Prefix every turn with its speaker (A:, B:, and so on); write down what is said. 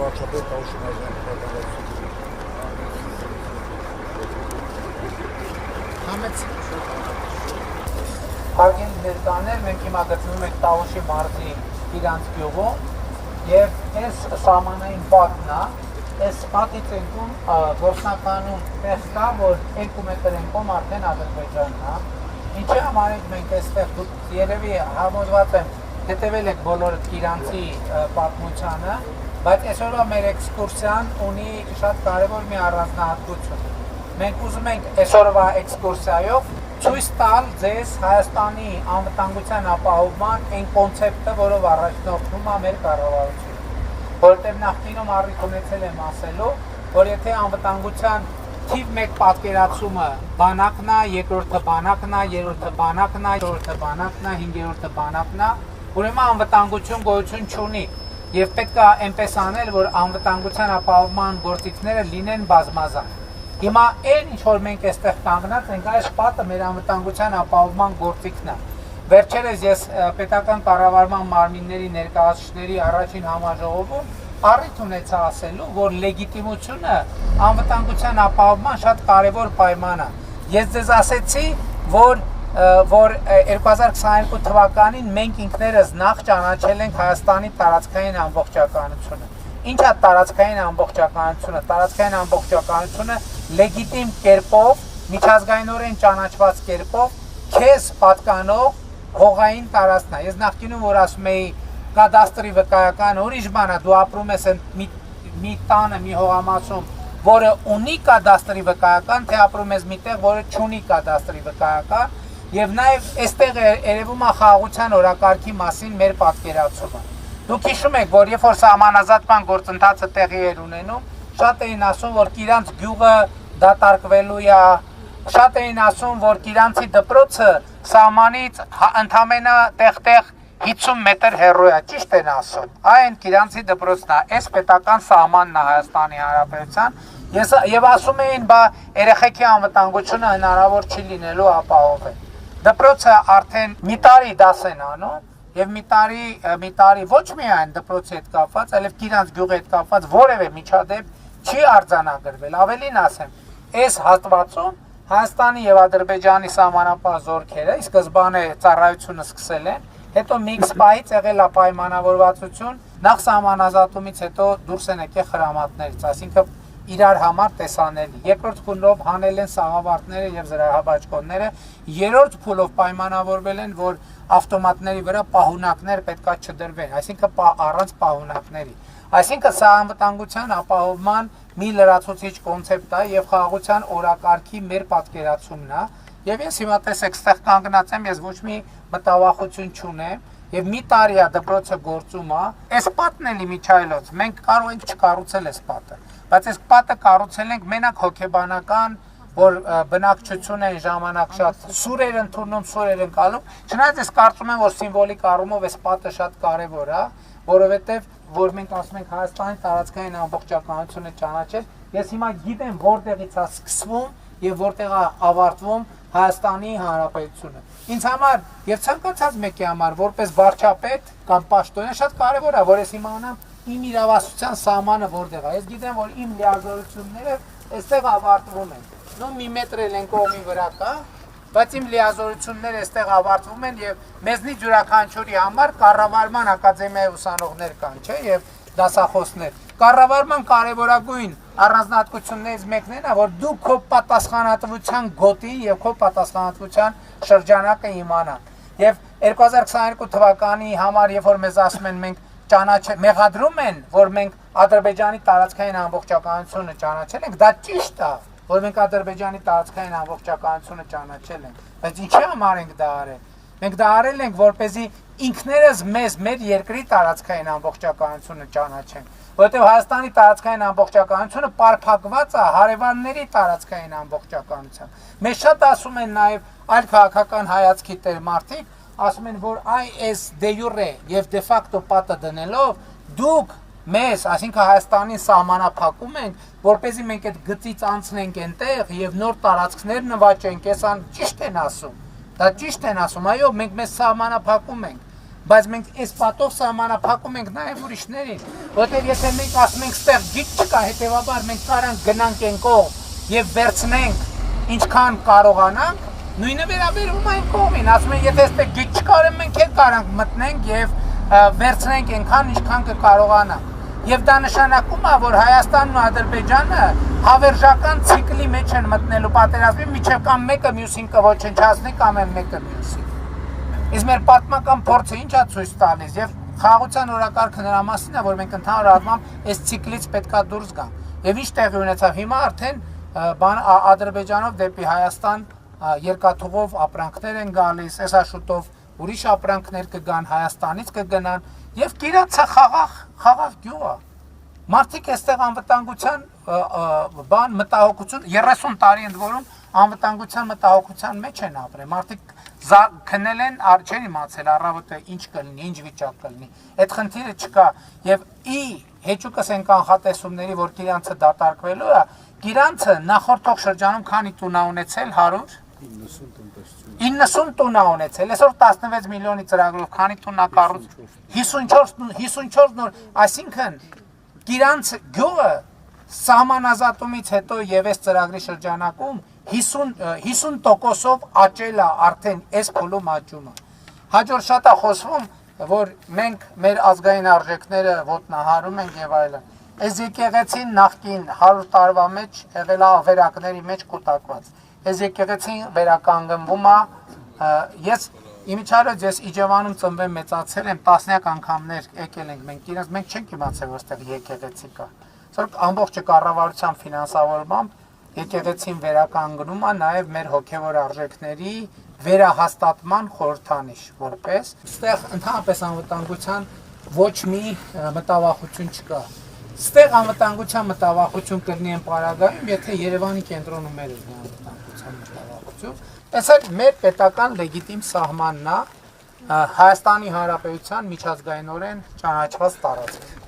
A: վարչապետ Տավուշ Շիրազյանի պատասխանատվություն։
B: Համեց Հարգելի ներկաներ, մենք հիմա գտնվում ենք Տավուշի մարզի իրանց գյուղում եւ այս սահմանային պատն է, այս պատի ցենքում գործնականում տեղ կա, որ 2 մետր ենկոմ արդեն Ադրբեջանն է։ Ինչի համար մենք այստեղ երևի համոզված եմ հետևել եք բոլորը իրանցի պատմությանը, բայց այսօրվա մեր էքսկուրսիան ունի շատ կարևոր մի առանձնահատկություն։ Մենք ուզում ենք այսօրվա էքսկուրսիայով ցույց տալ ձեզ Հայաստանի անվտանգության ապահովման այն կոնցեպտը, որով առաջնորդվում է մեր կառավարությունը։ Որտեղ նախկինում առիթ ունեցել եմ ասելու, որ եթե անվտանգության թիվ 1 պատկերացումը բանակն է, երկրորդը բանակն է, երրորդը բանակն է, չորրորդը բանակն է, 5-րդը բանակն է, ուրեմն անվտանգություն գոյություն չունի եւ պետք է այնպես անել, որ անվտանգության ապահովման գործիքները լինեն բազմազան։ Հիմա այն ինչ որ մենք այստեղ կանգնած ենք, այս պատը մեր անվտանգության ապահովման գործիքն է։ Վերջերս ես պետական կառավարման մարմինների ներկայացուցիչների առաջին համաժողովում առիթ ունեցա ասելու, որ լեգիտիմությունը անվտանգության ապահովման շատ կարևոր պայման է։ Ես ձեզ ասեցի, որ 2022 թվականին մենք ինքներս նախ ճանաչել ենք Հայաստանի տարածքային ամբողջականությունը։ Ինչ է տարածքային ամբողջականությունը։ Տարածքային ամբողջականությունը լեգիտիմ կերպով, միջազգայինորեն ճանաչված կերպով քեզ պատկանող հողային տարածքն է։ Ես նախկինում որ ասում էի կադաստրի վկայական ուրիշ բան է, դու ապրում ես մի տանը, մի հողամասում, որը ունի կադաստրի վկայական, թե ապրում ես միտեղ, որը չունի կադաստրի վկայական, եւ նաեւ այստեղ երևում է խաղաղության օրակարգի մասին մեր պատկերացումը։ Դուք հիշում եք, որ երբ որ սահմանազատման գործընթացը տեղի էր ունենում, շատ էին ասում, որ Կիրանց գյուղը դատարկվելու է, շատ էին ասում, որ Կիրանցի դպրոցը սահմանից ընդամենը տեղ-տեղ 50 մետր հեռու է, ճիշտ են ասում։ Այն Կիրանցի դպրոցն է, այս պետական սահմանն է Հայաստանի Հանրապետության։ Եվ ասում էին, բա երեխեքի անվտանգությունը հնարավոր չի լինելու ապահովել։ Դպրոցը արդեն մի տարի դաս են անում, եւ մի տարի ոչ միայն դպրոցի հետ կապված, այլև Կիրանց գյուղի հետ կապված որևէ միջադեպ չի արձանագրվել։ Ավելին ասեմ, այս հատվածում Հայաստանի եւ Ադրբեջանի սահմանապահ զորքերը ի սկզբանե ծառայությունը սկսել են, հետո միքս պահից եղել է պայմանավորվածություն, նախ սահմանազատումից հետո դուրս են եկել խրամատներից, այսինքն իրար համար տեսանելի։ Երկրորդ փուլով հանել են սաղավարտները եւ զրահաբաճկոնները, երրորդ փուլով պայմանավորվել են, որ ավտոմատների վրա պահունակներ պետքա չդրվեն, այսինքն առանց պահունակների։ Այսինքն սա անվտանգության ապահովման մի լրացուցիչ կոնցեպտ է եւ խաղաղության օրակարգի մեր պատկերացումն է։ Եվ ես հիմա տեսեք, ստեղ կանգնած եմ, ես ոչ մի մտավախություն չունեմ եւ մի տարի է դպրոցը գործում է։ Այս պատն էլի Միչայելոց, մենք կարող ենք չկառուցել այս պատը, բայց այս պատը կառուցել ենք մենակ հոգեբանական, որ բնակչություն են ժամանակ շատ սուրեր ընդունում, սուրեր ընկալում։ Չնայած ես կարծում եմ, որ սիմվոլիկ առումով այս պատը շատ կարեւոր է, որովհետեւ որ մենք ասում ենք Հայաստանի տարածքային ամբողջականությունը ճանաչել, ես հիմա գիտեմ որտեղից է սկսվում եւ որտեղ է ավարտվում Հայաստանի Հանրապետությունը։ Ինձ համար եւ ցանկացած մեկի համար որպես վարչապետ կամ պաշտոնյա շատ կարեւոր է, որ ես իմանամ իմ իրավասության սահմանը որտեղ է։ Ես գիտեմ, որ իմ լիազորությունները այստեղ ավարտվում են։ Նո մի մետր էլ են կողմի վրա կա, բայց իմ լիազորությունները այստեղ ավարտվում են եւ մեզնից յուրաքանչյուրի համար կառավարման ակադեմիայի ուսանողներ կան, չէ՞, եւ դասախոսներ։ Կառավարման կարևորագույն առանձնահատկություններից մեկն է, որ դու քո պատասխանատվության գոտի եւ քո պատասխանատվության շրջանակը իմանան։ Եվ 2022 թվականի համար, երբ որ մեզ ասում են մենք մեղադրում են, որ մենք Ադրբեջանի տարածքային ամբողջականությունը ճանաչել ենք, դա ճիշտ է, որ մենք Ադրբեջանի տարածքային ամբողջականությունը ճանաչել ենք, բայց ինչի համար ենք դա արել։ Մենք դա արել ենք, որպեսզի ինքներս մեր երկրի տարածքային ամբողջականությունը ճանաչենք, որովհետև Հայաստանի տարածքային ամբողջականությունը պարփակված է հարևանների տարածքային ամբողջականությամբ։ Մեզ շատ ասում են նաև այլ քաղաքական հայացքի տեր մարդիկ, ասում են, որ այս դե յուրե եւ դե ֆակտո պատը դնելով դուք մեզ, այսինքն Հայաստանին սահմանափակում ենք, որպեսզի մենք այդ գծից անցնենք այնտեղ եւ նոր տարածքներ նվաճենք, այսան ճիշտ են ասում։ Դա ճիշտ են ասում, այո, մենք մեզ սահմանափակում ենք։ բայց մենք այս պատով սահմանափակում ենք նաև ուրիշներին, որտեղ եթե մենք ասում ենք ստեղ գիծ չկա, հետևաբար մենք կարանք գնանք այն կողմ եւ վերցնենք ինչքան կարողանանք, նույնը վերաբերում է այն կողմին, ասում են եթե այստեղ գիծ չկա, մենք էլ կարանք մտնենք եւ վերցնենք այնքան ինչքան կկարողանանք։ Եվ դա նշանակում է, որ Հայաստանն ու Ադրբեջանը հավերժական ցիկլի մեջ են մտնելու պատերազմի, միջև կամ մեկը մյուսին կոչնչացնի, կամ մեկը մյուսին։ Իսկ մեր պատմական փորձը ինչ է ցույց տալիս եւ խաղաղության օրակարգը նրա մասին է, որ մենք ընդհանուր առմամբ այս ցիկլից պետքա դուրս գանք։ Եվ ինչ տեղի ունեցավ հիմա արդեն Ադրբեջանով դեպի Հայաստան երկաթուղով ապրանքներ են գալիս, այսա շուտով ուրիշ ապրանքներ կգան, Հայաստանից կգնան եւ գիրացա խաղաղ գյուղ է։ Մարդիկ այստեղ անվտանգության բան մտահոգություն 30 տարի ընդ որում անվտանգության մտահոգության մեջ են ապրել։ Մարդիկ քնել են, չեն իմացել առավոտը ինչ կլինի, ինչ վիճակ կլինի։ Այդ խնդիրը չկա եւ հեճուկս են կանխատեսումների, որ գիրանցը դատարկվելու է, գիրանցը նախորդող շրջանում քանի տուն է ունեցել 90 տուն է ունեցել, այսօր 16 միլիոնի ծրագրով քանի տուն է կառուցել 54 նոր, այսինքն գիրանց գյուղը սահմանազատումից հետո եւ այս ծրագրի շրջանակում 50%-ով աճել է արդեն այս փուլում աճումը։ Հաջորդ շատ է խոսվում, որ մենք մեր ազգային արժեքները ոտնահարում ենք եւ այլն։ Այս եկեղեցին նախկին 100 տարվա մեջ եղել է ավերակների մեջ կուտակված։ Այս եկեղեցին վերականգնվում է, ես իմիջիայլոց ես Իջևանում ծնվել մեծացել եմ, տասնյակ անգամներ եկել ենք մենք իրենց, մենք չենք իմացել, որ այստեղ եկեղեցի կա։ Սա ամբողջ կառավարության ֆինանսավորմամբ եկեղեցին վերականգնում է նաև մեր հոգևոր արժեքների վերահաստատման խորհրդանիշ, որպես այստեղ ընդհանրապես անվտանգության ոչ մի մտավախություն չկա։ Այստեղ անվտանգության մտավախություն կլինի այն պարագայում, եթե Երևանի կենտրոնում մեր անվտանգության մտավախություն, այսինքն մեր պետական լեգիտիմ սահմանն է Հայաստանի Հանրապետության միջազգայինորեն ճանաչված տարածք։